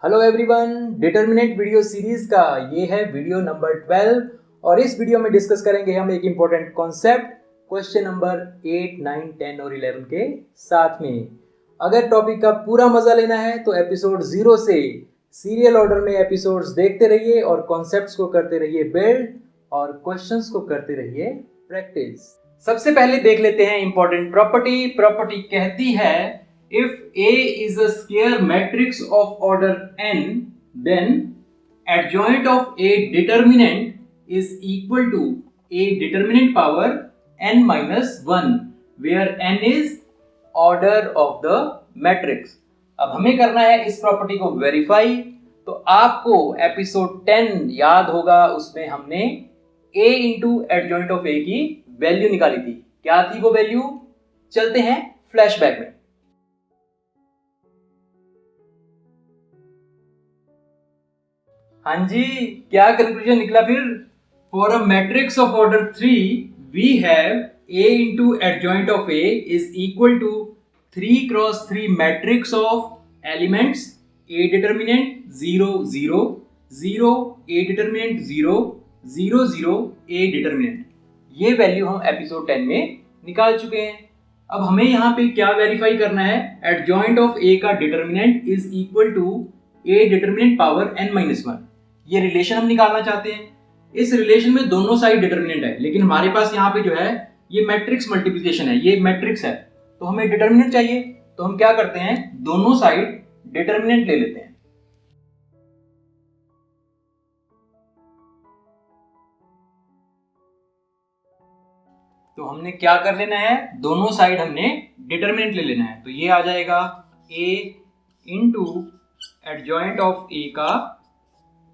Hello everyone, determinant video series का ये है वीडियो नंबर 12 और इस वीडियो में डिस्कस करेंगे हम एक इम्पोर्टेंट कॉन्सेप्ट क्वेश्चन नंबर 8, 9, 10 और 11 के साथ में। अगर टॉपिक का पूरा मजा लेना है तो एपिसोड 0 से सीरियल ऑर्डर में एपिसोड्स देखते रहिए और कॉन्सेप्ट्स को करते रहिए बिल्ड और क्वेश्चंस को करते रहिए प्रैक्टिस। सबसे पहले देख लेते हैं इंपॉर्टेंट प्रॉपर्टी कहती है if A is a square matrix of order n, then adjoint of A determinant is equal to A determinant power n minus 1, where n is order of the matrix. अब हमें करना है इस property को verify. तो आपको episode 10 याद होगा, उसमें हमने A into adjoint of A की वैल्यू निकाली थी। क्या थी वो वैल्यू? चलते हैं फ्लैशबैक में। हाँ जी, क्या कंक्लूजन निकला फिर? For a matrix of order 3 we have A into adjoint of A is equal to 3 cross 3 matrix of elements A determinant 0 0 0 A determinant 0 0 0 A determinant. ये वैल्यू हम एपिसोड 10 में निकाल चुके हैं। अब हमें यहाँ पे क्या वेरीफाई करना है? एडजॉइंट ऑफ A का determinant is equal to A determinant power n minus 1। ये रिलेशन हम निकालना चाहते हैं। इस रिलेशन में दोनों साइड डिटर्मिनेंट है, लेकिन हमारे पास यहाँ पे जो है ये मैट्रिक्स मल्टीप्लिकेशन है, ये मैट्रिक्स है, तो हमें डिटर्मिनेंट चाहिए। तो हम क्या करते हैं, दोनों साइड डिटर्मिनेंट ले लेते हैं। तो हमने क्या कर लेना है, दोनों साइड हमने डिटर्मिनेंट ले लेना है। तो ये आ जाएगा A into adjoint of A का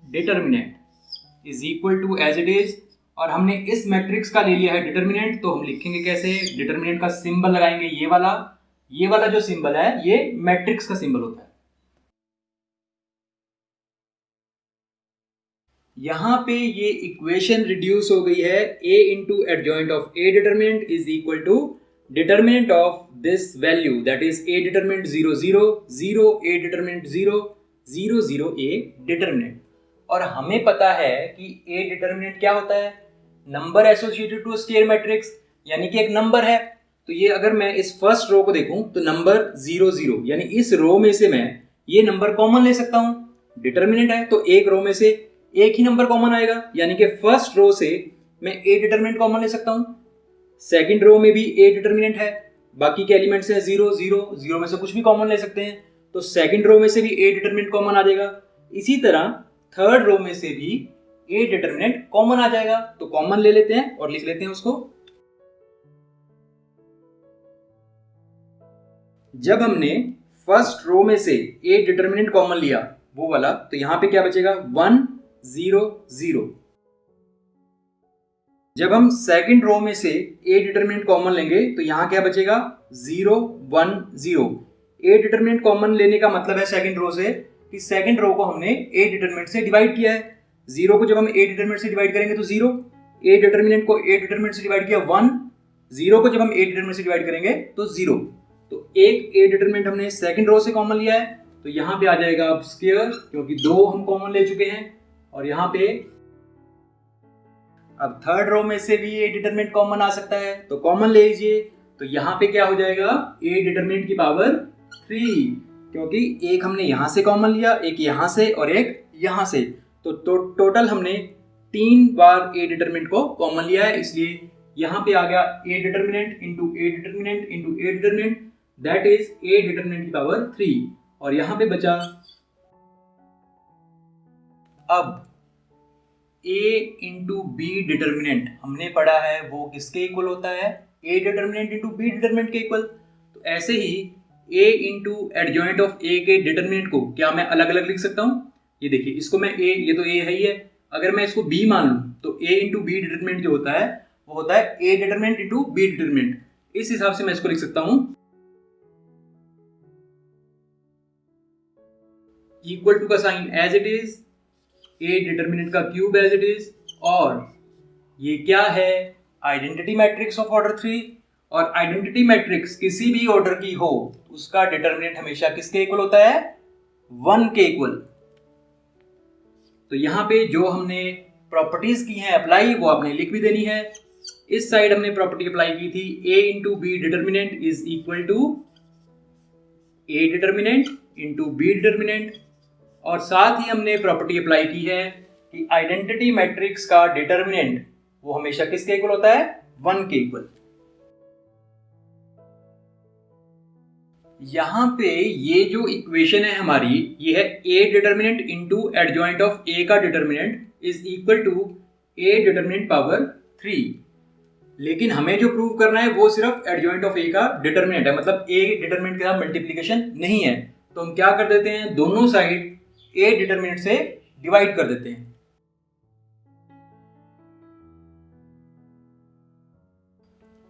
determinant is equal to as it is, और हमने इस मैट्रिक्स का ले लिया है डिटर्मिनेंट। तो हम लिखेंगे कैसे? डिटर्मिनेंट का सिंबल लगाएंगे ये वाला जो सिंबल है ये मैट्रिक्स का सिंबल होता है। यहां पे ये इक्वेशन रिड्यूस हो गई है। A into adjoint of A determinant is equal to determinant of this value, that is A determinant 0 0 0 A determinant 0 0 0 A determinant. और हमें पता है कि A डिटर्मिनेंट क्या होता है? Number associated to square matrix, यानी कि एक नंबर है। तो ये अगर मैं इस फर्स्ट रो को देखूं तो नंबर 0 0, यानी इस रो में से मैं ये नंबर कॉमन ले सकता हूं। डिटर्मिनेंट है तो एक रो में से एक ही नंबर कॉमन आएगा, यानी कि फर्स्ट रो से मैं A डिटर्मिनेंट कॉमन ले सकता हूं। सेकंड रो में भी A डिटर्मिनेंट है, बाकी के एलिमेंट्स हैं 0 0 0 में से कुछ भी कॉमन ले सकते हैं, तो सेकंड रो में से भी A डिटर्मिनेंट कॉमन आ जाएगा। इसी तरह थर्ड रो में से भी A डिटर्मिनेंट कॉमन आ जाएगा। तो कॉमन ले लेते हैं और लिख लेते हैं उसको। जब हमने फर्स्ट रो में से A डिटर्मिनेंट कॉमन लिया वो वाला, तो यहां पे क्या बचेगा? 1 0 0। जब हम सेकंड रो में से A डिटर्मिनेंट कॉमन लेंगे तो यहां क्या बचेगा? 0 1 0। A डिटर्मिनेंट कॉमन लेने का मतलब है सेकंड रो से कि सेकंड रो को हमने A डिटर्मिनेंट से डिवाइड किया है। 0 को जब हम A डिटर्मिनेंट से डिवाइड करेंगे तो 0, A डिटर्मिनेंट को A डिटर्मिनेंट से डिवाइड किया 1, 0 को जब हम A डिटर्मिनेंट से डिवाइड करेंगे तो 0। तो एक A डिटर्मिनेंट हमने सेकंड रो से कॉमन लिया है, तो यहाँ पे आ जाएगा अब स्क्वायर, क्योंकि 2 हम कॉमन ले चुके हैं। और यहाँ पे अब थर्ड रो में से भी A डिटर्मिनेंट कॉमन आ सकता है, तो कॉमन ले लीजिए। तो यहाँ पे क्या हो जाएगा? A डिटर्मिनेंट की पावर 3, क्योंकि एक हमने यहां से कॉमन लिया, एक यहां से और एक यहां से, तो टोटल हमने 3 बार A डिटर्मिनेंट को कॉमन लिया है, इसलिए यहां पे आ गया A determinant into A determinant into A determinant, that is A determinant की पावर 3। और यहां पे बचा अब A इंटू B डिटर्मिनेंट, हमने पढ़ा है वो किसके इक्वल होता है? A determinant into B determinant के इक्वल। तो ऐसे ही A into adjoint of A के डिटर्मिनेंट को क्या मैं अलग अलग लिख सकता हूं? ये देखिए, इसको मैं A, ये तो A है ही है, अगर मैं इसको B मान लूं तो A इंटू B डिटर्मिनेंट जो होता है वो होता है A determinant into B determinant. इस हिसाब से मैं इसको लिख सकता हूं, इक्वल टू का sign as it is, A determinant का क्यूब एज इट इज, और ये क्या है? Identity matrix of order 3। और आइडेंटिटी मैट्रिक्स किसी भी ऑर्डर की हो उसका डिटर्मिनेंट हमेशा किसके इक्वल होता है? 1 के इक्वल। तो यहाँ पे जो हमने प्रॉपर्टीज की हैं अप्लाई वो आपने लिख भी देनी है। इस साइड हमने प्रॉपर्टी अप्लाई की थी a into B determinant is equal to a determinant into B determinant, और साथ ही हमने प्रॉपर्टी अप्लाई की है कि आइडेंटिटी मैट्रिक्स का डिटर्मिनेंट वो हमेशा किसके इक्वल होता है, 1 के इक्वल। यहां पे ये जो इक्वेशन है हमारी, ये है a determinant into adjoint of a का determinant is equal to a determinant power 3। लेकिन हमें जो प्रूव करना है वो सिर्फ एडजॉइंट ऑफ a का डिटर्मिनेंट है, मतलब a डिटर्मिनेंट के साथ मल्टीप्लीकेशन नहीं है। तो हम क्या कर देते हैं, दोनों साइड a डिटर्मिनेंट से डिवाइड कर देते हैं।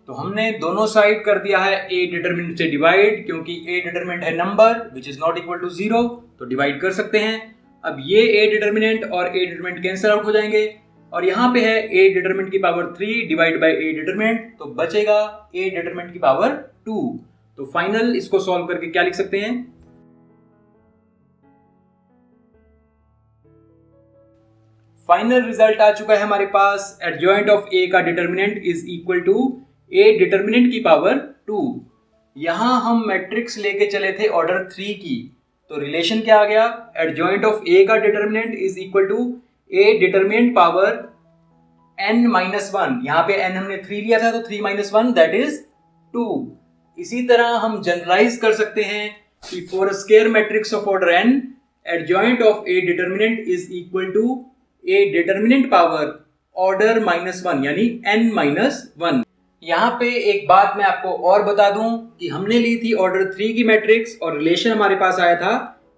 तो हमने दोनों साइड कर दिया है a डिटर्मिनेंट से डिवाइड, क्योंकि a डिटर्मिनेंट है number which is not equal to 0, तो डिवाइड कर सकते हैं। अब ये a डिटर्मिनेंट और a डिटर्मिनेंट कैंसिल आउट हो जाएंगे, और यहाँ पे है a डिटर्मिनेंट की power 3 divide by a determinant, तो बचेगा a डिटर्मिनेंट की पावर 2। तो फाइनल इसको सॉल्व करके क्या लिख सकते हैं, फाइनल रिजल्ट आ चुका है हमारे पास, एडजॉइंट ऑफ a का determinant is equal to a determinant की पावर 2। यहां हम मैट्रिक्स लेके चले थे ऑर्डर 3 की, तो रिलेशन क्या आ गया, एडजॉइंट ऑफ a का determinant is equal to a determinant power n minus 1। यहां पे n हमने 3 लिया था, तो 3 माइनस 1 दैट इज 2। इसी तरह हम जनरलाइज कर सकते हैं कि for a square matrix of order n, adjoint of a determinant is equal to a determinant power order minus 1 यानी n माइनस 1। यहाँ पे एक बात मैं आपको और बता दूं कि हमने ली थी ऑर्डर 3 की मैट्रिक्स और रिलेशन हमारे पास आया था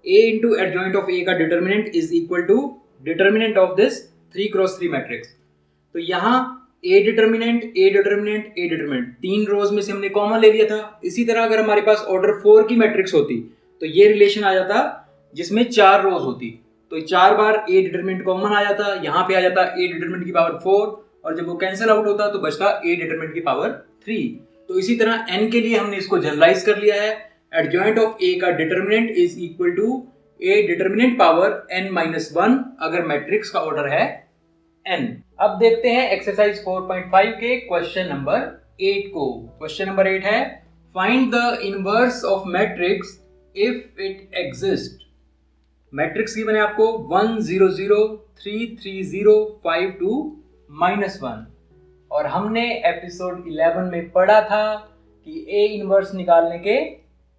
a into adjoint of a का determinant is equal to determinant of this 3 cross 3 matrix. तो यहाँ a determinant a determinant a determinant 3 rows में से हमने कॉमन ले लिया था। इसी तरह अगर हमारे पास ऑर्डर 4 की मैट्रिक्स होती तो ये रिलेशन आ जाता जिसमें 4 रोज होती, तो 4 बार a डिटर्मिनेंट कॉमन आ जाता, यहाँ पे आ जाता a डिटर्मिनेंट की पावर 4, और जब वो कैंसिल आउट होता तो बचता a डिटरमिनेंट की पावर 3। तो इसी तरह n के लिए हमने इसको जनरलाइज कर लिया है, एडजॉइंट ऑफ a का determinant is equal to a determinant power n minus 1 अगर मैट्रिक्स का ऑर्डर है n। अब देखते हैं एक्सरसाइज 4.5 के क्वेश्चन नंबर 8 को। क्वेश्चन नंबर 8 है find the inverse of matrix if it exist. Matrix की बने आपको 1 0 0 3 3 0 5 2 -1, और हमने एपिसोड 11 में पढ़ा था कि ए इनवर्स निकालने के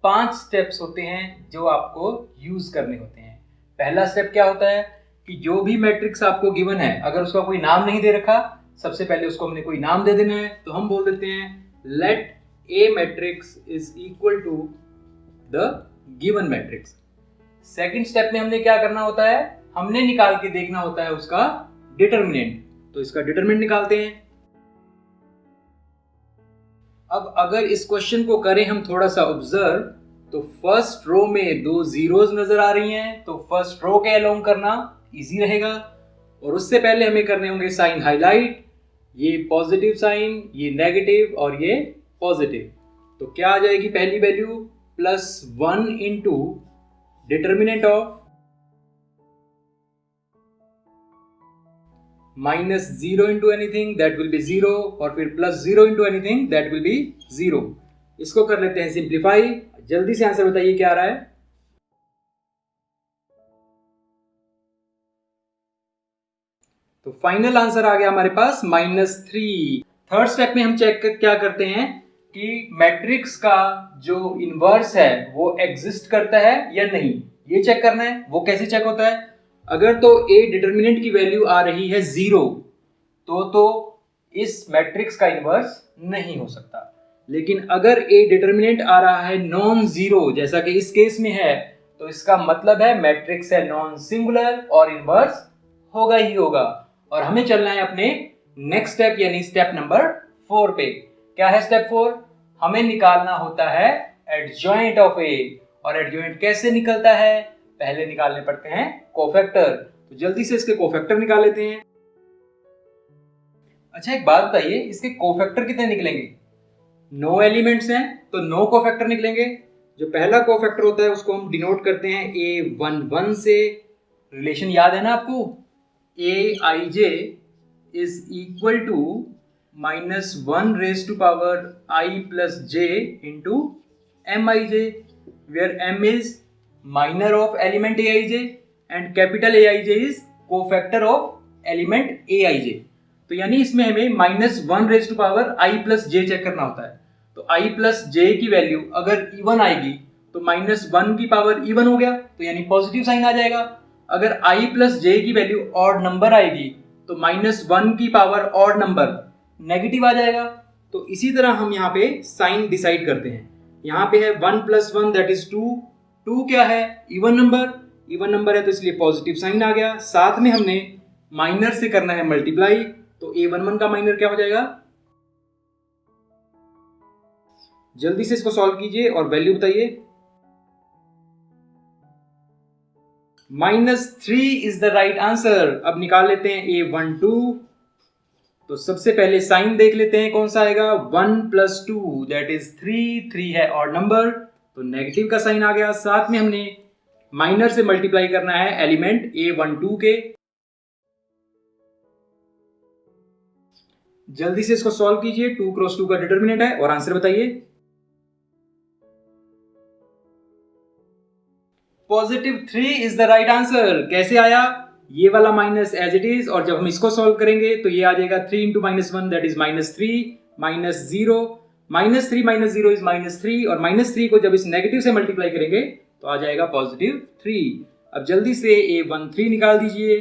5 स्टेप्स होते हैं जो आपको यूज करने होते हैं। पहला स्टेप क्या होता है कि जो भी मैट्रिक्स आपको गिवन है अगर उसका कोई नाम नहीं दे रखा, सबसे पहले उसको हमने कोई नाम दे देना है। तो हम बोल देते हैं let A matrix is equal to the given matrix. Second step में हमने क्या करना होता है, हमने निकाल के देखना होता है उसका डिटरमिनेंट, तो इसका डिटरमिनेंट निकालते हैं। अब अगर इस क्वेश्चन को करें हम थोड़ा सा ऑब्जर्व, तो फर्स्ट रो में 2 जीरोस नजर आ रही हैं, तो फर्स्ट रो के अलोंग करना इजी रहेगा। और उससे पहले हमें करने होंगे साइन हाईलाइट, ये पॉजिटिव साइन, ये नेगेटिव और ये पॉजिटिव। तो क्या आ जाएगी पहली value +1 into determinant of -0 into anything that will be 0, और फिर +0 into anything that will be 0। इसको कर लेते हैं सिंप्लीफाई। जल्दी से आंसर बताइए क्या आ रहा है। तो फाइनल आंसर आ गया हमारे पास -3। थर्ड स्टेप में हम चेक क्या करते हैं कि मैट्रिक्स का जो इनवर्स है वो एग्जिस्ट करता है या नहीं, ये चेक करना है। वो कैसे चेक होता है, अगर तो a डिटरमिनेंट की वैल्यू आ रही है 0 तो इस मैट्रिक्स का इनवर्स नहीं हो सकता। लेकिन अगर a डिटरमिनेंट आ रहा है नॉन जीरो जैसा कि इस केस में है, तो इसका मतलब है मैट्रिक्स है नॉन सिंगुलर और इनवर्स होगा ही होगा। और हमें चलना है अपने नेक्स्ट स्टेप यानी स्टेप नंबर 4 पे। क्या है स्टेप 4, हमें निकालना होता है एडजॉइंट ऑफ a। और एडजॉइंट कैसे निकलता है, पहले निकालने पड़ते हैं कोफैक्टर। तो जल्दी से इसके कोफैक्टर निकाल लेते हैं। अच्छा एक बात बताइए, इसके कोफैक्टर कितने निकलेंगे? 9 एलिमेंट्स हैं तो 9 कोफैक्टर निकलेंगे। जो पहला कोफैक्टर होता है उसको हम डिनोट करते हैं A11 से। रिलेशन याद है ना आपको, aij is equal to minus 1 raised to power I plus j into mij, where m is minor of element aij and capital Aij is cofactor of element aij. तो यानी इसमें हमें minus 1 raise to power i plus j check करना होता है. तो i plus जे की value अगर इवन आएगी तो माइनस 1 की पावर इवन हो गया, तो यानी पॉजिटिव साइन आ जाएगा. अगर i प्लस जे की वैल्यू ऑड नंबर आएगी तो माइनस 1 की पावर ऑड नंबर नेगेटिव आ जाएगा. तो इसी तरह हम यहाँ पे साइन डिसाइड करते हैं. यहाँ पे है 1 प्लस 1 दैट इज 2. 2 क्या है? इवन नंबर है तो इसलिए पॉजिटिव साइन आ गया. साथ में हमने माइनर से करना है मल्टीप्लाई, तो a11 का माइनर क्या हो जाएगा? जल्दी से इसको सॉल्व कीजिए और वैल्यू बताइए. -3 इज द राइट आंसर. अब निकाल लेते हैं a12. तो सबसे पहले साइन देख लेते हैं कौन सा आएगा. 1 प्लस 2 दैट इज 3. 3 है ऑड नंबर तो नेगेटिव का साइन आ गया. साथ में हमने माइनर से मल्टीप्लाई करना है एलिमेंट a12 के. जल्दी से इसको सॉल्व कीजिए. 2 क्रॉस 2 का डिटर्मिनेंट है और आंसर बताइए. +3 इज द राइट आंसर. कैसे आया? ये वाला माइनस एज इट इज, और जब हम इसको सॉल्व करेंगे तो ये आ जाएगा 3 इंटू -1 दैट इज -3 -0. -3 -0 इज -3 और -3 को जब इस नेगेटिव से मल्टीप्लाई करेंगे तो आ जाएगा +3. अब जल्दी से a13 निकाल दीजिए.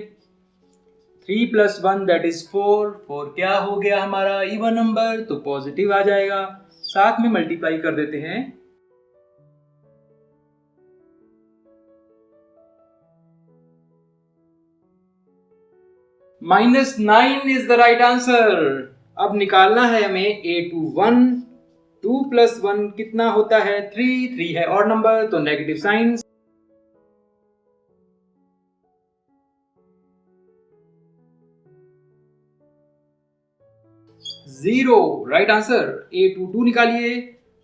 3 प्लस 1 दैट इज 4. 4 क्या हो गया हमारा? इवन नंबर तो पॉजिटिव आ जाएगा. साथ में मल्टीप्लाई कर देते हैं. -9 इज द राइट आंसर. अब निकालना है हमें a21. 2 प्लस 1 कितना होता है? 3. 3 है ऑड नंबर तो negative sign. 0 right answer. a22 निकालिए.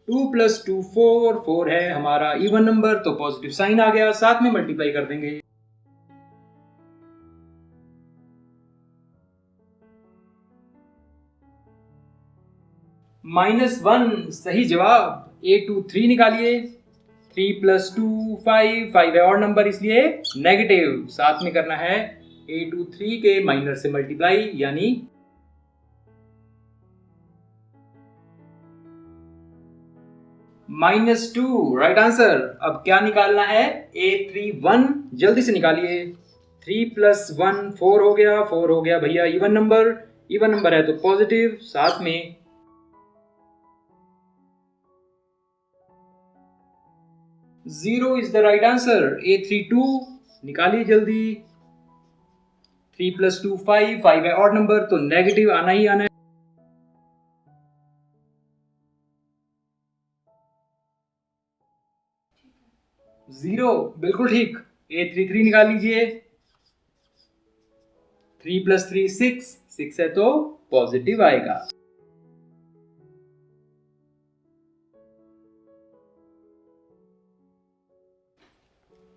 2 प्लस 2 4. 4 है हमारा इवन नंबर तो पॉजिटिव साइन आ गया. साथ में मल्टीप्लाई कर देंगे. -1 सही जवाब. a23 निकालिए. 3 प्लस 2 5. 5 है ऑड नंबर इसलिए नेगेटिव. साथ में करना है a23 के माइनर से मल्टीप्लाई यानी -2 राइट आंसर. अब क्या निकालना है? a31. जल्दी से निकालिए. 3 प्लस 1 4 हो गया. 4 हो गया भैया इवन नंबर है तो पॉजिटिव. साथ में zero is the right answer. a32 निकालिए जल्दी. 3 प्लस 2 5. 5 है ऑड नंबर तो नेगेटिव आना ही आना है. 0 बिल्कुल ठीक. a33 निकाल लीजिए. 3 प्लस 3 6. 6 है तो पॉजिटिव आएगा.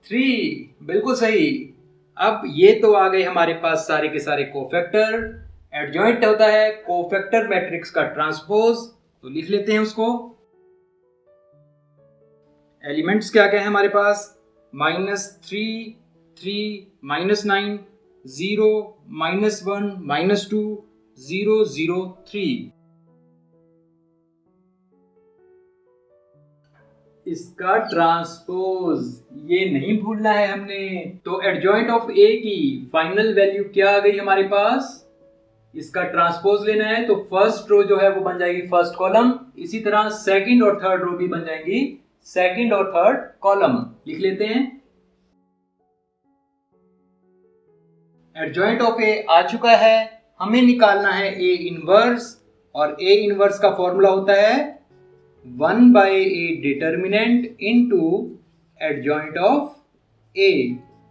3 बिल्कुल सही. अब ये तो आ गए हमारे पास सारे के सारे कोफैक्टर. एडजॉइंट होता है कोफैक्टर मैट्रिक्स का ट्रांसपोज, तो लिख लेते हैं उसको. एलिमेंट्स क्या क्या है हमारे पास? -3 3 -9 0 -1 -2 0 0 3. इसका ट्रांसपोज ये नहीं भूलना है हमने. तो एडजॉइंट ऑफ ए की फाइनल वैल्यू क्या आ गई हमारे पास? इसका ट्रांसपोज लेना है तो फर्स्ट रो जो है वो बन जाएगी फर्स्ट कॉलम. इसी तरह सेकंड और थर्ड रो भी बन जाएंगी सेकंड और थर्ड कॉलम. लिख लेते हैं. एडजॉइंट ऑफ ए आ चुका है. हमें निकालना है ए इनवर्स, और ए इनवर्स का फॉर्मूला होता है 1/a determinant into adjoint of A.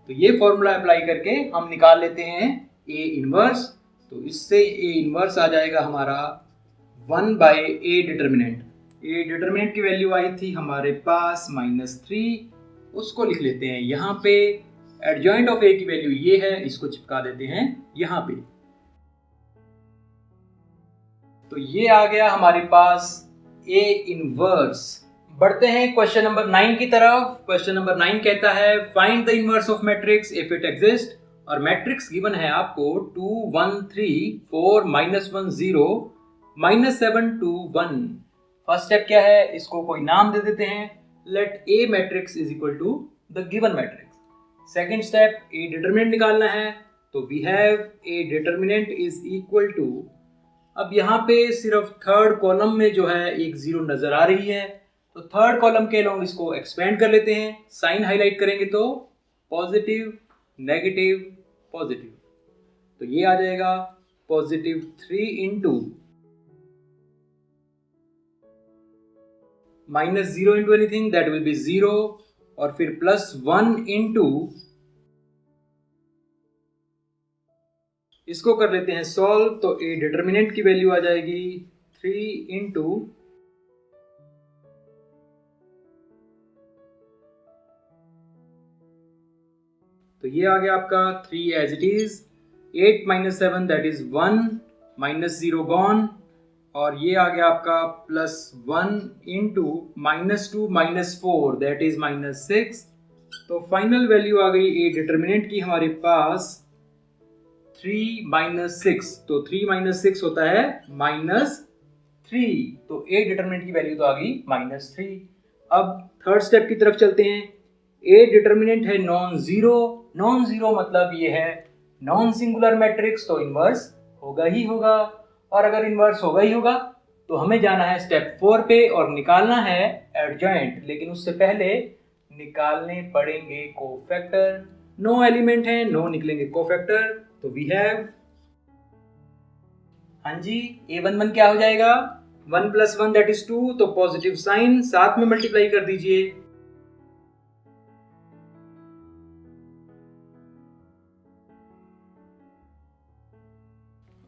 तो ये फॉर्मूला अप्लाई करके हम निकाल लेते हैं ए इनवर्स. तो इससे ए इनवर्स आ जाएगा हमारा 1/a डिटर्मिनेंट. ए डिटर्मिनेंट की वैल्यू आई थी हमारे पास -3. उसको लिख लेते हैं यहाँ पे. एडजॉइंट ऑफ ए की वैल्यू ये है, इसको चिपका देते हैं यहां पे। तो ये आ गया हमारे पास ए इनवर्स। बढ़ते हैं क्वेश्चन नंबर 9 की तरफ। क्वेश्चन नंबर 9 कहता है find the inverse of matrix if it exist, और मैट्रिक्स गिवन है आपको 2 1 3 4 -1 0 -7 2 1। फर्स्ट स्टेप क्या है, इसको कोई नाम दे देते हैं, let A matrix is equal to the given matrix. Second step A determinant निकालना है, तो we have A determinant is equal to, अब यहाँ पे सिर्फ थर्ड कॉलम में जो है एक जीरो नजर आ रही है, तो थर्ड कॉलम के अलोंग इसको एक्सपेंड कर लेते हैं। साइन हाईलाइट करेंगे तो पॉजिटिव नेगेटिव पॉजिटिव, तो ये आ जाएगा positive 3 into -0 into anything that will be 0, और फिर +1 इंटू, इसको कर लेते हैं सॉल्व, तो ए डिटरमिनेंट की वैल्यू आ जाएगी 3 इंटू, तो ये आ गया आपका 3 as it is, 8 - 7 that is 1, -0 gone, और ये आ गया आपका +1 इंटू -2 -4 दैट इज -6। तो फाइनल वैल्यू आ गई ए डिटरमिनेंट की हमारे पास 3 - 6, तो 3 - 6 होता है -3, तो ए डिटरमिनेंट की वैल्यू तो आ गई -3। अब थर्ड स्टेप की तरफ चलते हैं। ए डिटरमिनेंट है नॉन जीरो, नॉन जीरो मतलब ये है नॉन सिंगुलर मैट्रिक्स, तो इनवर्स होगा ही होगा, और अगर इनवर्स होगा ही होगा तो हमें जाना है स्टेप 4 पे और निकालना है एडजॉइंट, लेकिन उससे पहले निकालने पड़ेंगे कोफैक्टर। नो एलिमेंट है, नो निकलेंगे कोफैक्टर, तो वी हैव, हाँ जी, a11 क्या हो जाएगा, 1 + 1 दैट इज 2, तो पॉजिटिव साइन साथ में मल्टीप्लाई कर दीजिए,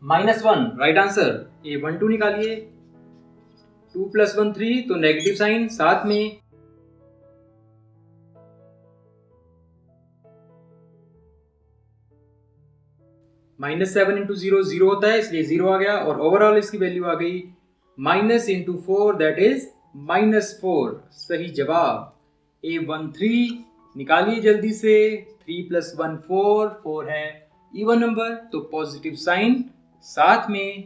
-1 राइट आंसर, a12 निकालिए, 2 + 1 3, तो नेगेटिव साइन साथ में, -7 इंटू 0 0 होता है, इसलिए 0 आ गया, और ओवरऑल इसकी वैल्यू आ गई -4 दैट इज -4। सही जवाब A13 निकालिए जल्दी से, 3 + 1 4, 4 है इवन नंबर, तो पॉजिटिव साइन साथ में,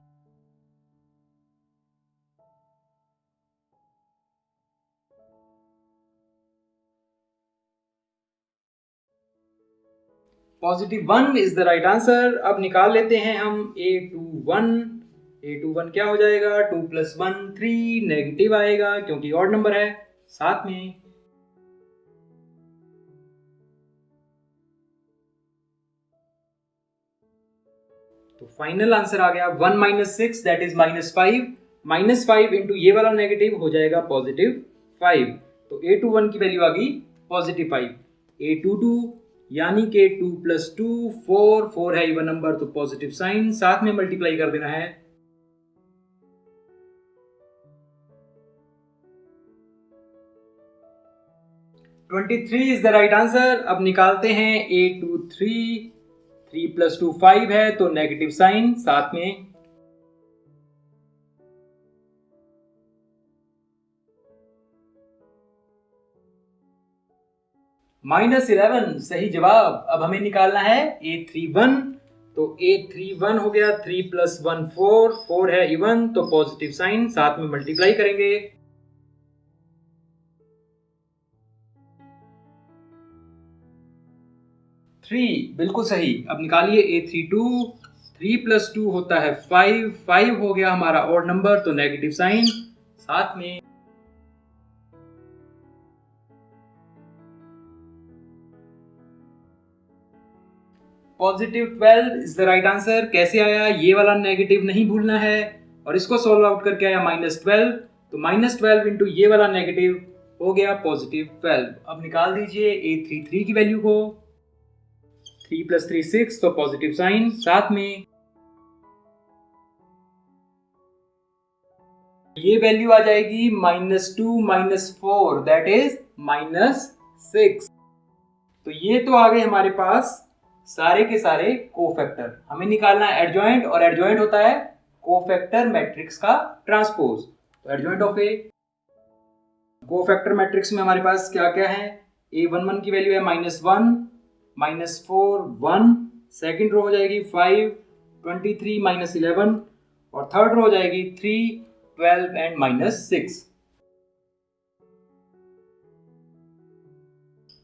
+1 इज द राइट आंसर। अब निकाल लेते हैं हम A21। A21 क्या हो जाएगा, 2 + 1 3, नेगेटिव आएगा क्योंकि ऑड नंबर है साथ में, तो फाइनल आंसर आ गया 1 - 6 दैट इज -5, -5 इंटू ये वाला नेगेटिव हो जाएगा +5, तो A21 की वैल्यू आ गई +5। A22 यानी कि 2 + 2 4, 4 है इवन नंबर, तो पॉजिटिव साइन साथ में मल्टीप्लाई कर देना है, (23) इज द राइट आंसर। अब निकालते हैं A23, 3 + 2 5 है, तो नेगेटिव साइन साथ में, -11 सही जवाब। अब हमें निकालना है A31, तो A31 हो गया 3 + 1 4, 4 है इवन, तो पॉजिटिव साइन साथ में मल्टीप्लाई करेंगे, थ्री बिल्कुल सही। अब निकालिए A32, 3 + 2 होता है 5, 5 हो गया हमारा ऑड नंबर, तो नेगेटिव साइन साथ में, +12 इज द राइट आंसर। कैसे आया, ये वाला नेगेटिव नहीं भूलना है, और इसको सोल्व आउट करके आया -12, तो -12 इंटू ये वाला नेगेटिव हो गया +12। अब निकाल दीजिए A33 की वैल्यू को, 3 + 3 6, तो पॉजिटिव साइन साथ में, ये वैल्यू आ जाएगी -2 - 4 दैट इज -6, तो तो ये तो आ गए हमारे पास सारे के सारे कोफैक्टर। हमें निकालना है एडजॉइंट, और एडजॉइंट होता है कोफैक्टर मैट्रिक्स का ट्रांसपोज। तो adjoint of A cofactor matrix में हमारे पास क्या क्या है, A11 की वैल्यू है -1, -4, 1, सेकेंड रो हो जाएगी 5, 23, -11, और थर्ड रो हो जाएगी 3, 12 एंड -6।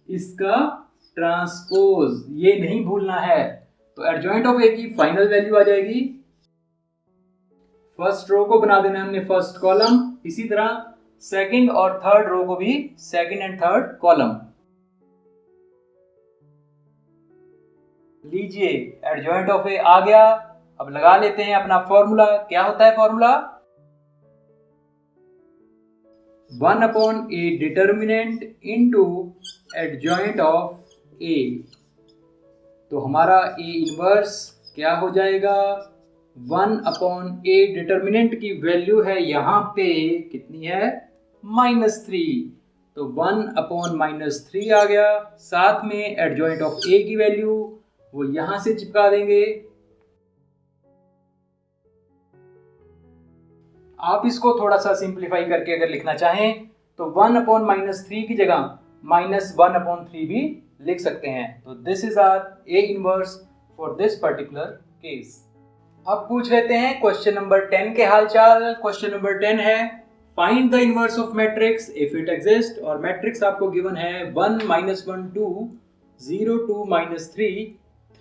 इसका ट्रांसपोज ये नहीं भूलना है। तो एडजॉइंट ऑफ ए की फाइनल वैल्यू आ जाएगी, फर्स्ट रो को बना देना हमने फर्स्ट कॉलम, इसी तरह सेकंड और थर्ड रो को भी सेकंड एंड थर्ड कॉलम। लीजिए एडजॉइंट ऑफ ए आ गया। अब लगा लेते हैं अपना फॉर्मूला। क्या होता है formula? 1/a determinant into adjoint of A. तो हमारा ए इनवर्स क्या हो जाएगा? 1/a डिटर्मिनेंट की वैल्यू है यहाँ पे कितनी है? -3। तो 1/-3 आ गया। साथ में एडजॉइंट ऑफ ए की वैल्यू वो यहां से चिपका देंगे। आप इसको थोड़ा सा सिंप्लीफाई करके अगर लिखना चाहें तो 1/-3 की जगह -1/3 भी लिख सकते हैं। तो this is our A inverse for this particular case. अब पूछ लेते हैं क्वेश्चन नंबर 10 के हालचाल। क्वेश्चन नंबर 10 है find the inverse of matrix if it exist. और मैट्रिक्स आपको गिवन है 1 -1 2 0 2 -3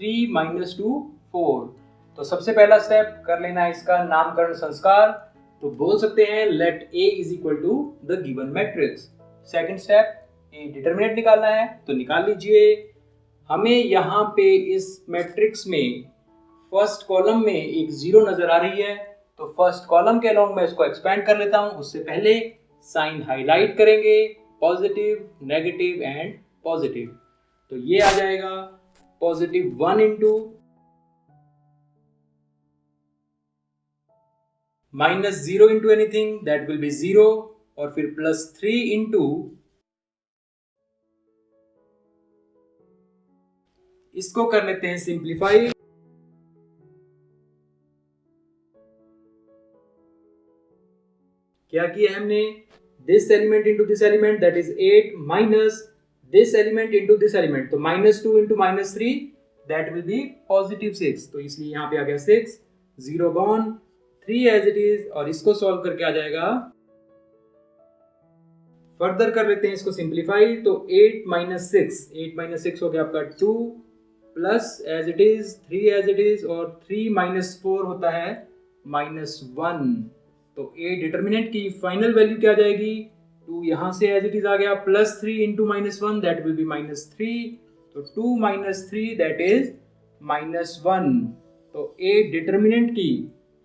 3 -2 4। तो सबसे पहला स्टेप कर लेना है इसका नामकरण संस्कार। तो बोल सकते हैं let A is equal to the given matrix. Second step A determinant निकालना है, तो निकाल लीजिए। हमें यहाँ पे इस मैट्रिक्स में फर्स्ट कॉलम में एक जीरो नजर आ रही है, तो फर्स्ट कॉलम के अलोंग मैं इसको एक्सपेंड कर लेता हूँ। उससे पहले साइन हाईलाइट करेंगे, पॉजिटिव, नेगेटिव एंड पॉजिटिव। तो ये आ जाएगा +1 into -0 into anything that will be 0, और फिर +3 इंटू इसको कर लेते हैं सिंप्लीफाई। क्या किया हमने? This element into this element that is 8 minus this element into this element, तो -2 इंटू -3 दैट विल बी +6। तो इसलिए यहाँ पे आ गया 6, 0 गॉन, 3 एज इट इज, और इसको सॉल्व करके आ जाएगा। फर्दर कर लेते हैं इसको सिंप्लीफाई। तो 8 - 6 हो गया आपका 2, plus as it is 3 as it is, और 3 - 4 होता है -1। तो ए डिटर्मिनेंट की फाइनल वैल्यू क्या आ जाएगी? 2 यहाँ से एज इट इज आ गया, +3 इंटू -1 दैट विल बी -3। तो 2 - 3 दैट इज -1। तो ए डिटर्मिनेंट की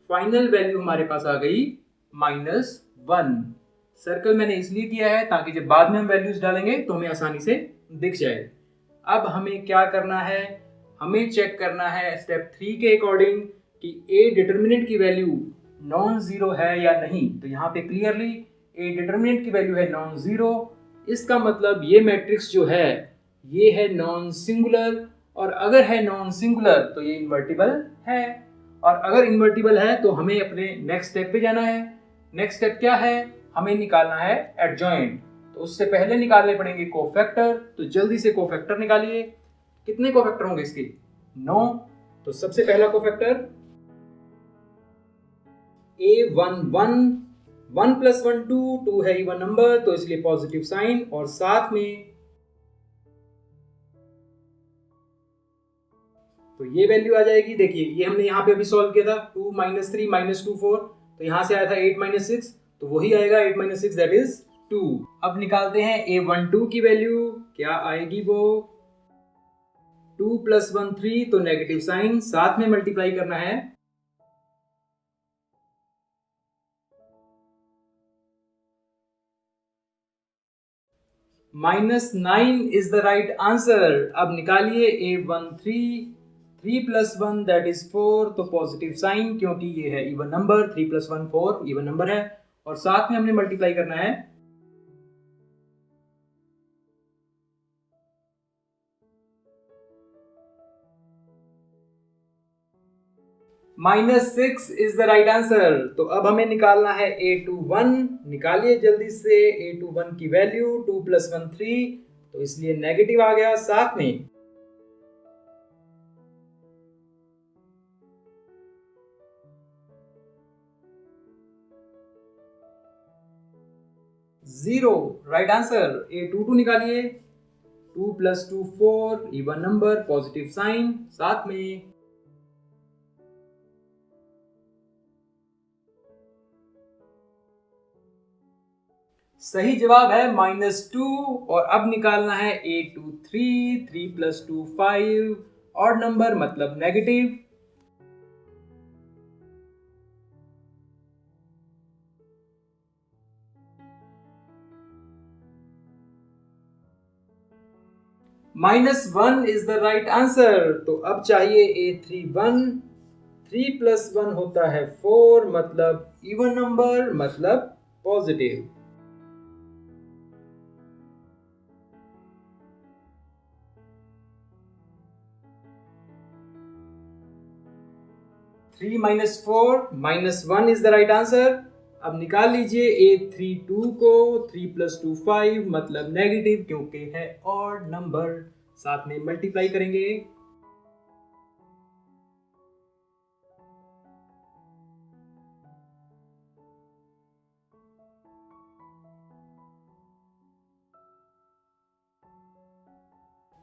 फाइनल वैल्यू हमारे पास आ गई -1। सर्कल मैंने इसलिए किया है ताकि जब बाद में हम वैल्यूज डालेंगे तो हमें आसानी से दिख जाए। अब हमें क्या करना है? हमें चेक करना है स्टेप 3 के अकॉर्डिंग कि ए डिटर्मिनेंट की वैल्यू नॉन जीरो है या नहीं। तो यहाँ पे क्लियरली ए डिटर्मिनेंट की वैल्यू है नॉन जीरो। इसका मतलब ये मैट्रिक्स जो है ये है नॉन सिंगुलर, और अगर है नॉन सिंगुलर तो ये इन्वर्टिबल है, और अगर इन्वर्टिबल है तो हमें अपने नेक्स्ट स्टेप पे जाना है। नेक्स्ट स्टेप क्या है? हमें निकालना है एडजॉइंट। तो उससे पहले निकालने पड़ेंगे कोफैक्टर। तो जल्दी से कोफैक्टर निकालिए। कितने कोफैक्टर होंगे इसके? 9। तो सबसे पहला कोफैक्टर A11, 1 + 1 2, 2 है इवन नंबर तो इसलिए पॉजिटिव साइन, और साथ में तो ये वैल्यू आ जाएगी। देखिए ये हमने यहाँ पे अभी सॉल्व किया था, 2 - 3 -2 4, तो यहाँ से आया था 8 - 6, तो वही आएगा 8 - 6 दैट इज 2। अब निकालते हैं A12 की वैल्यू, क्या आएगी वो? 2 + 1 3, तो नेगेटिव साइन, साथ में मल्टीप्लाई करना है -9 इज द राइट आंसर। अब निकालिए A13, 3 + 1 दैट इज 4, तो पॉजिटिव साइन क्योंकि ये है इवन नंबर, 3 + 1 4 इवन नंबर है, और साथ में हमने मल्टीप्लाई करना है -6 इज द राइट आंसर। तो अब हमें निकालना है A21। निकालिए जल्दी से A21 की वैल्यू। 2 + 1 3, तो इसलिए नेगेटिव आ गया साथ में। Zero right answer. A22 निकालिए। 2 + 2 4, इवन नंबर, पॉजिटिव साइन साथ में। सही जवाब है -2। और अब निकालना है A23। 3 + 2 5, ऑड नंबर मतलब negative. -1 is the right answer. तो अब चाहिए A31। 3 + 1 होता है 4, मतलब इवन नंबर मतलब positive. Three minus four -1 is the right answer. अब निकाल लीजिए A32 को। 3 + 2 5, मतलब नेगेटिव क्योंकि है ऑड नंबर। साथ में मल्टीप्लाई करेंगे।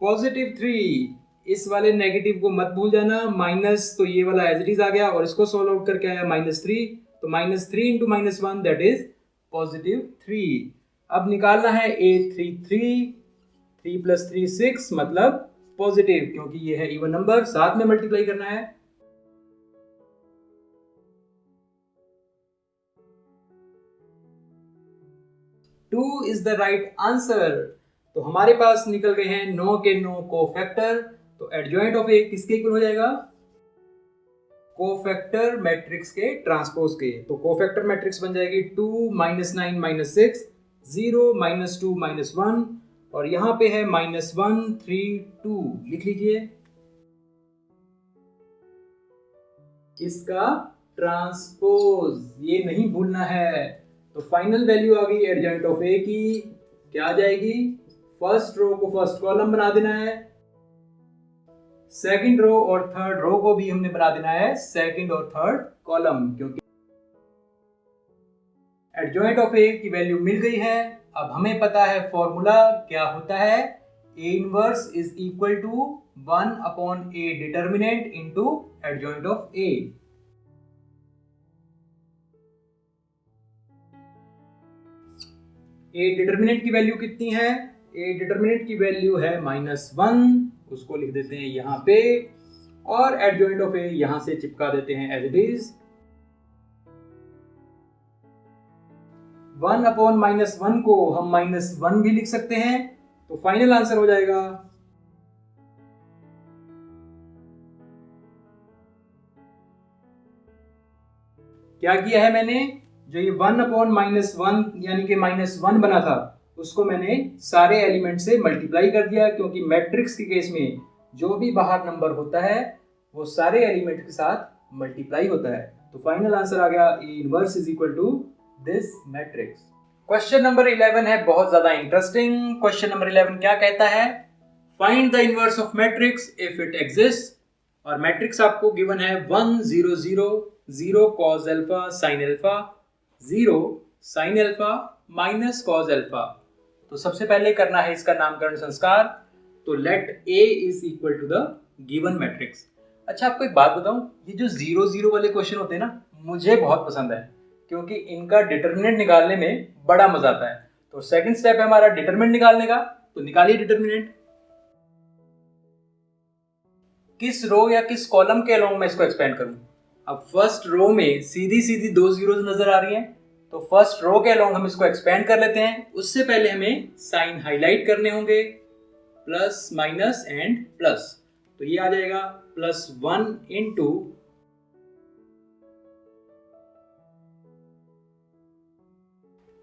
+3। इस वाले नेगेटिव को मत भूल जाना। माइनस तो ये वाला एज इट इज आ गया और इसको सॉल्व आउट करके आया -3। तो -3 × -1 दैट इज +3। अब निकालना है A33। 3 + 3 6, मतलब पॉजिटिव क्योंकि ये है इवन नंबर। साथ में मल्टीप्लाई करना है। Two is the right answer. तो हमारे पास निकल गए हैं 9 के 9 कोफैक्टर। तो एडजॉइंट ऑफ ए किसके इक्वल हो जाएगा? कोफैक्टर मैट्रिक्स के ट्रांसपोज के। तो कोफैक्टर मैट्रिक्स बन जाएगी 2 -9 -6, 0 -2 -1, और यहां पे है -1 3 2। लिख लीजिए इसका ट्रांसपोज, ये नहीं भूलना है। तो फाइनल वैल्यू आ गई एडजॉइंट ऑफ ए की। क्या आ जाएगी? फर्स्ट रो को फर्स्ट कॉलम बना देना है, सेकंड रो और थर्ड रो को भी हमने बना देना है सेकंड और थर्ड कॉलम, क्योंकि एडजॉइंट ऑफ ए की वैल्यू मिल गई है। अब हमें पता है फॉर्मूला क्या होता है। A inverse is equal to 1/a determinant into adjoint of A. A determinant की वैल्यू कितनी है? ए डिटर्मिनेंट की वैल्यू है -1, उसको लिख देते हैं यहाँ पे, और एडजॉइंट ऑफ ए यहां से चिपका देते हैं एज इट इज। 1/-1 को हम -1 भी लिख सकते हैं। तो फाइनल आंसर हो जाएगा क्या किया है मैंने, जो ये 1/-1 यानी कि -1 बना था, उसको मैंने सारे एलिमेंट से मल्टीप्लाई कर दिया, क्योंकि मैट्रिक्स के केस में जो भी बाहर नंबर होता है वो सारे एलिमेंट के साथ मल्टीप्लाई होता है। तो फाइनल आंसर आ गया A inverse is equal to this matrix. Question number 11 है बहुत ज्यादा इंटरेस्टिंग। क्वेश्चन नंबर 11 क्या कहता है? Find the inverse of matrix if it exist. और मैट्रिक्स आपको गिवन है 1 0 0 0 cos alpha sin alpha 0 sin alpha minus cos alpha. तो सबसे पहले करना है इसका नामकरण संस्कार। तो let A is equal to the given matrix. अच्छा, आपको एक बात बताऊं, ये जो 0 0 वाले क्वेश्चन होते हैं ना, मुझे बहुत पसंद है, क्योंकि इनका डिटर्मिनेंट निकालने में बड़ा मजा आता है। तो सेकंड स्टेप है हमारा डिटर्मिनेंट निकालने का। तो निकालिए डिटर्मिनेंट। किस रो या किस कॉलम के अलोंग मैं इसको एक्सपेंड करूं? अब फर्स्ट रो में सीधी सीधी 2 जीरोस नजर आ रही हैं, तो फर्स्ट रो के अलोंग हम इसको एक्सपेंड कर लेते हैं। उससे पहले हमें साइन हाईलाइट करने होंगे, प्लस माइनस एंड प्लस। तो ये आ जाएगा +1 into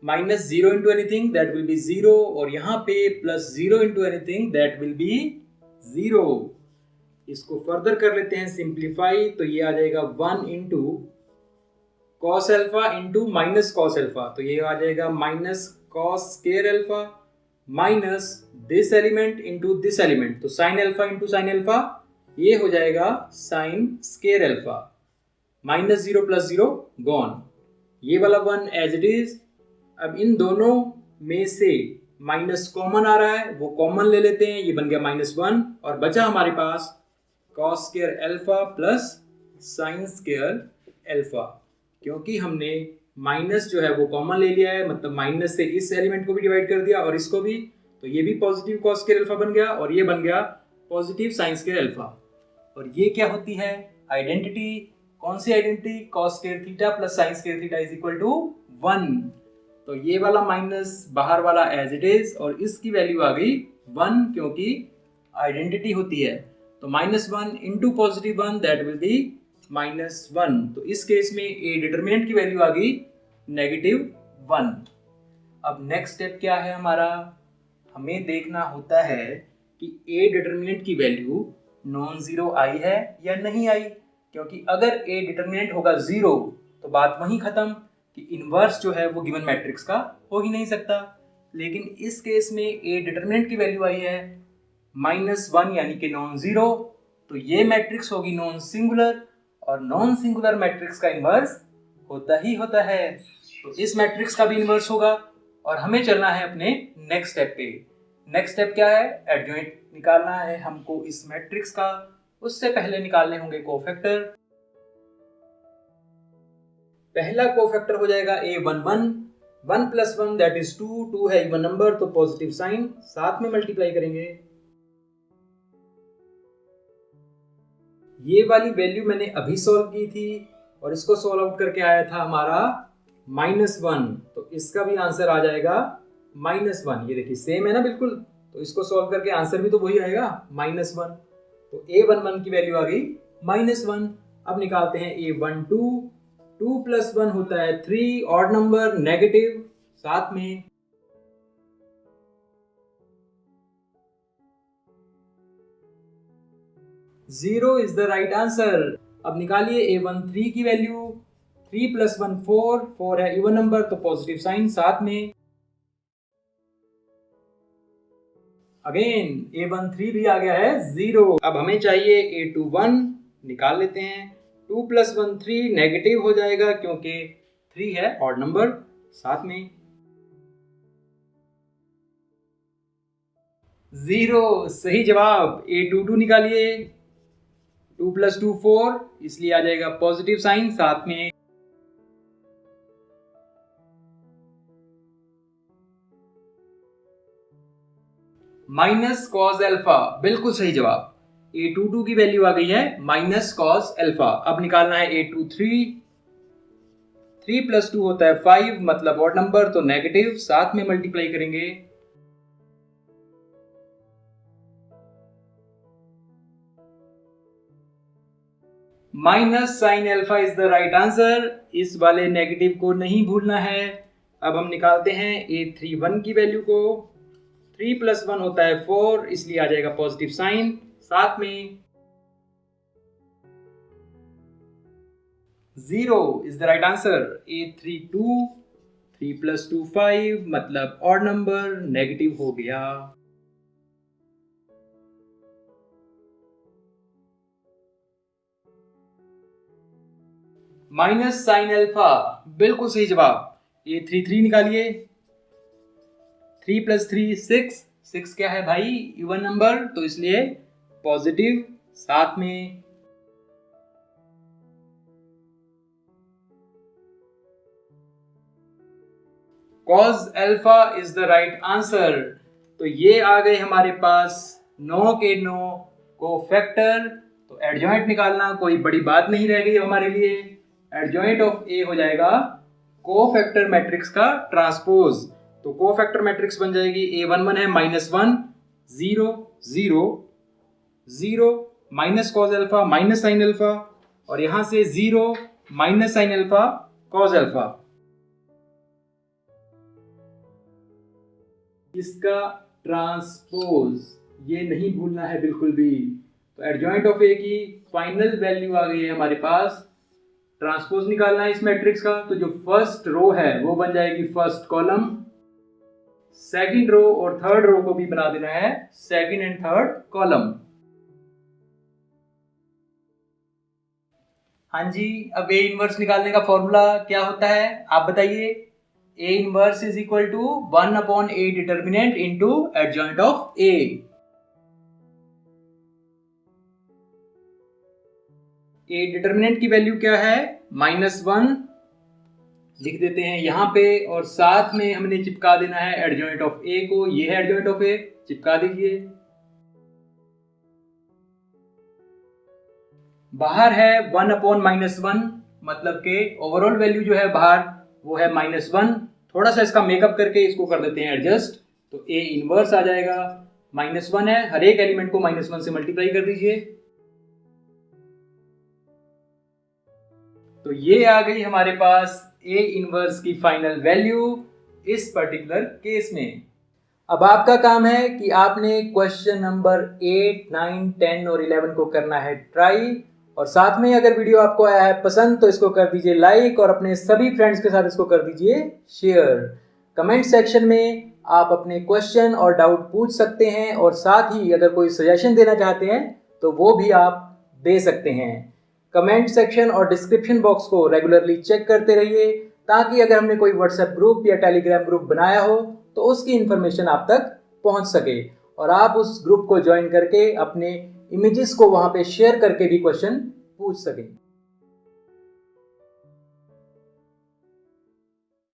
-0 into anything that will be 0, और यहां पे +0 into anything that will be 0। इसको फर्दर कर लेते हैं सिंप्लीफाई, तो ये आ जाएगा 1 into cos alpha into minus cos alpha, तो ये आ जाएगा minus cos square alpha minus this element into this element, तो sine alpha into sine alpha, ये हो जाएगा sine square alpha, minus 0 plus 0 gone, ये वाला 1 एज इट इज। अब इन दोनों में से माइनस कॉमन आ रहा है, वो कॉमन ले लेते हैं, ये बन गया -1 और बचा हमारे पास cos square alpha plus sine square alpha. क्योंकि हमने माइनस जो है वो कॉमन ले लिया है, मतलब माइनस से इस एलिमेंट को भी डिवाइड कर दिया और इसको भी, तो ये भी पॉजिटिव कॉस स्केयर एल्फा बन गया और ये बन गया पॉजिटिव साइन स्केयर एल्फा। और ये क्या होती है आइडेंटिटी, कौन सी identity, cos square theta plus sine square theta is equal to 1। तो ये वाला माइनस बाहर वाला एज इट इज और इसकी वैल्यू आ गई 1 क्योंकि आइडेंटिटी होती है। तो -1 इंटू +1 दैट विल बी -1। तो इस केस में ए डिटर्मिनेंट की वैल्यू आ गई -1। अब नेक्स्ट स्टेप क्या है हमारा, हमें देखना होता है कि ए डिटर्मिनेंट की वैल्यू नॉन जीरो आई है या नहीं आई, क्योंकि अगर ए डिटर्मिनेंट होगा 0 तो बात वहीं खत्म कि इनवर्स जो है वो गिवन मैट्रिक्स का हो ही नहीं सकता। लेकिन इस केस में ए डिटर्मिनेंट की वैल्यू आई है -1 यानी कि नॉन जीरो, तो ये मैट्रिक्स होगी नॉन सिंगुलर और नॉन सिंगुलर मैट्रिक्स का इनवर्स होता ही होता है। तो इस मैट्रिक्स का भी इनवर्स होगा और हमें चलना है अपने नेक्स्ट स्टेप पे। नेक्स्ट स्टेप क्या है, एडजॉइंट निकालना है हमको इस मैट्रिक्स का। उससे पहले निकालने होंगे कोफैक्टर। पहला कोफैक्टर हो जाएगा A11, 1 + 1 दैट इज 2, 2 है इवन नंबर तो पॉजिटिव साइन, साथ में मल्टीप्लाई करेंगे। ये वाली वैल्यू मैंने अभी सॉल्व की थी और इसको सॉल्व आउट करके आया था हमारा -1, तो इसका भी आंसर आ जाएगा -1। ये देखिए सेम है ना बिल्कुल, तो इसको सॉल्व करके आंसर भी तो वही आएगा -1। तो A11 की वैल्यू आ गई -1। अब निकालते हैं A12, 2 + 1 होता है 3, ऑड नंबर नेगेटिव, साथ में 0 इज द राइट आंसर। अब निकालिए A13 की वैल्यू, 3 + 1 4, 4 है इवन नंबर तो पॉजिटिव साइन, साथ में अगेन A13 भी आ गया है 0। अब हमें चाहिए A21, निकाल लेते हैं। 2 + 1 3 नेगेटिव हो जाएगा क्योंकि 3 है ऑड नंबर, साथ में 0 सही जवाब। A22 निकालिए, 2 + 2 4 इसलिए आ जाएगा पॉजिटिव साइन, साथ में माइनस कॉस एल्फा, बिल्कुल सही जवाब। A22 की वैल्यू आ गई है माइनस कॉस एल्फा। अब निकालना है A23, 3 + 2 होता है 5 मतलब ऑड नंबर तो नेगेटिव, साथ में मल्टीप्लाई करेंगे। Minus sine alpha is the right answer, इस वाले नेगेटिव को नहीं भूलना है। अब हम निकालते हैं A31 की वैल्यू को, 3 + 1 होता है 4 इसलिए आ जाएगा पॉजिटिव साइन, साथ में 0 is the right answer. A32, 3 + 2 5 मतलब ऑड नंबर नेगेटिव हो गया। माइनस साइन एल्फा, बिल्कुल सही जवाब। A33 निकालिए, 3 + 3 6, 6 क्या है भाई इवन नंबर तो इसलिए पॉजिटिव, साथ में cos alpha is the right answer. तो ये आ गए हमारे पास 9 के 9 कोफैक्टर। तो एडजॉइंट निकालना कोई बड़ी बात नहीं रह गई हमारे लिए। एडजॉइंट ऑफ ए हो जाएगा कोफैक्टर मैट्रिक्स का ट्रांसपोज। तो कोफैक्टर मैट्रिक्स बन जाएगी A11 है -1 0 0 0 minus cos alpha minus sine alpha और यहां से 0 minus sine alpha cos alpha. इसका ट्रांसपोज ये नहीं भूलना है बिल्कुल भी। तो एडजॉइंट ऑफ ए की फाइनल वैल्यू आ गई है हमारे पास। ट्रांसपोज निकालना है इस मैट्रिक्स का, तो जो फर्स्ट रो है वो बन जाएगी फर्स्ट कॉलम, सेकंड रो और थर्ड रो को भी बना देना है सेकंड एंड थर्ड कॉलम। हाँ जी, अब ए इनवर्स निकालने का फॉर्मूला क्या होता है आप बताइए। A inverse is equal to 1/a determinant into adjoint of A. A determinant की वैल्यू क्या है, -1 लिख देते हैं यहाँ पे, और साथ में हमने चिपका देना है एडजॉइंट ऑफ ए को। ये है एडजॉइंट ऑफ ए, चिपका दीजिए। बाहर है 1/-1, मतलब के ओवरऑल वैल्यू जो है बाहर वो है -1। थोड़ा सा इसका मेकअप करके इसको कर देते हैं एडजस्ट, तो ए इनवर्स आ जाएगा। -1 है, हर एक एलिमेंट को -1 से मल्टीप्लाई कर दीजिए। तो ये आ गई हमारे पास ए इनवर्स की फाइनल वैल्यू इस पर्टिकुलर केस में। अब आपका काम है कि आपने क्वेश्चन नंबर 8, 9, 10 और 11 को करना है ट्राई, और साथ में अगर वीडियो आपको आया है पसंद तो इसको कर दीजिए लाइक, और अपने सभी फ्रेंड्स के साथ इसको कर दीजिए शेयर। कमेंट सेक्शन में आप अपने क्वेश्चन और डाउट पूछ सकते हैं, और साथ ही अगर कोई सजेशन देना चाहते हैं तो वो भी आप दे सकते हैं। कमेंट सेक्शन और डिस्क्रिप्शन बॉक्स को रेगुलरली चेक करते रहिए, ताकि अगर हमने कोई व्हाट्सएप ग्रुप या टेलीग्राम ग्रुप बनाया हो तो उसकी इन्फॉर्मेशन आप तक पहुंच सके, और आप उस ग्रुप को ज्वाइन करके अपने इमेजेस को वहां पे शेयर करके भी क्वेश्चन पूछ सकें।